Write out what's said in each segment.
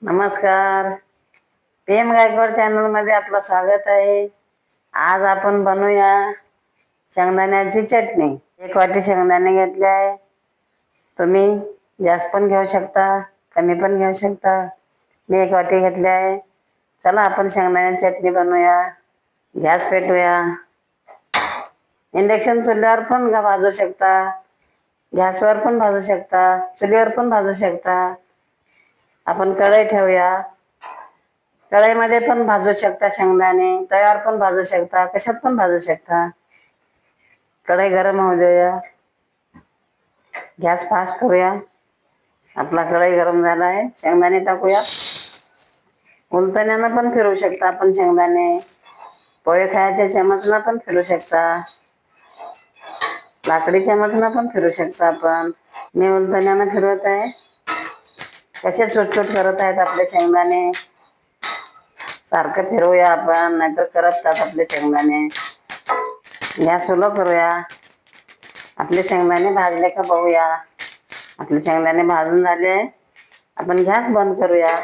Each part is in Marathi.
नमस्कार. PM गायकवाड चॅनल मध्ये आपलं स्वागत आहे. आज आपण बनवूया शेंगदाण्याची चटणी. 1 वाटी शेंगदाणे घेतले आहे. तुम्ही जास्त पण घेऊ शकता, कमी पण घेऊ शकता. मी 1 वाटी घेतली आहे. चला आपण शेंगदाण्याची चटणी बनवूया. गॅस पेटवूया. इंडक्शन चुल्यावर पण भाजू शकता, गॅसवर पण भाजू शकता, चुलीवर पण भाजू शकता. आपण कढई ठेवूया. कढईमध्ये पण भाजू शकता शेंगदाणे, तव्यावर पण भाजू शकता, कशात पण भाजू शकता. कढई गरम होऊ देऊया. गॅस फास्ट करूया. आपला कढई गरम झाला आहे. शेंगदाणे टाकूया. उलटण्यानं पण फिरवू शकता आपण शेंगदाणे. पोहे खायच्या चमचला पण फिरू शकता, लाकडी चमचला पण फिरू शकता आपण. मी उलटण्यानं फिरवत आहे. कसे छोट करत आहेत आपले शेंगदाणे. सारखं फिरवूया आपण, नाहीतर करपतात आपले शेंगदाणे. गॅस स्लो करूया. आपले शेंगदाणे भाजले का बघूया. आपले शेंगदाणे भाजून झाले. आपण गॅस बंद करूया.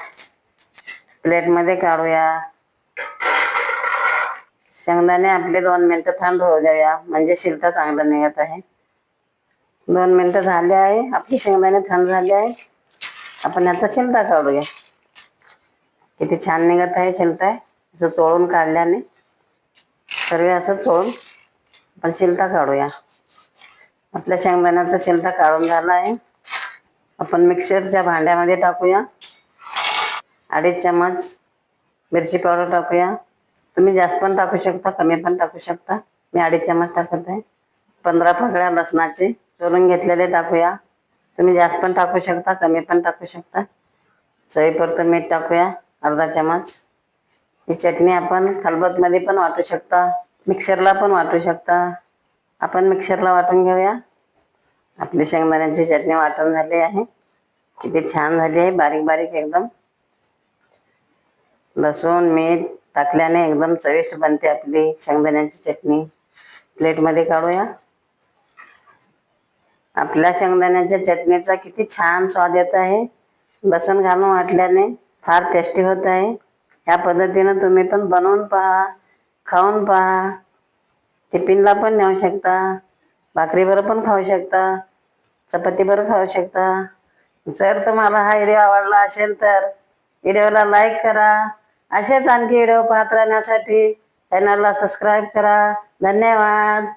प्लेटमध्ये काढूया. शेंगदाणे आपले 2 मिनिटं थंड होऊ द्याया, म्हणजे शिलका चांगला निघत आहे. 2 मिनिटं झाले आहे. आपले शेंगदाणे थंड झाले आहे. आपण याचा शिलका काढूया. किती छान निघत आहे शिलका. असं चोळून काढल्याने सर्व असं चोळून आपण शिलका काढूया. आपल्या शेंगदाण्याचा शिलका काढून झाला आहे. आपण मिक्सरच्या भांड्यामध्ये टाकूया. 2.5 चमच मिरची पावडर टाकूया. तुम्ही जास्त पण टाकू शकता, कमी पण टाकू शकता. मी 2.5 चमच टाकत आहे. 15 पाकळ्या लसणाचे सोलून घेतलेले टाकूया. तुम्ही जास्त पण टाकू शकता, कमी पण टाकू शकता. चवीपुरतं मीठ टाकूया, 1/2 चमच. ही चटणी आपण खलबत्त्यामध्ये पण वाटू शकता, मिक्सरला पण वाटू शकता. आपण मिक्सरला वाटून घेऊया. आपली शेंगदाण्याची चटणी वाटून झाली आहे. किती छान झाली आहे, बारीक बारीक एकदम. लसूण मीठ टाकल्याने एकदम चविष्ट बनते आपली शेंगदाण्याची चटणी. प्लेटमध्ये काढूया. आपल्या शेंगदाण्याच्या चटणीचा किती छान स्वाद येत आहे. लसूण घालून वाटल्याने फार टेस्टी होत आहे. या पद्धतीनं तुम्ही पण बनवून पहा, खाऊन पहा. टिफिनला पण नेऊ शकता, भाकरीबरोबर पण खाऊ शकता, चपातीबरोबर खाऊ शकता. जर तुम्हाला हा व्हिडिओ आवडला असेल तर व्हिडिओला लाईक करा. असेच आणखी व्हिडिओ पाहत राहण्यासाठी चॅनलला सबस्क्राईब करा. धन्यवाद.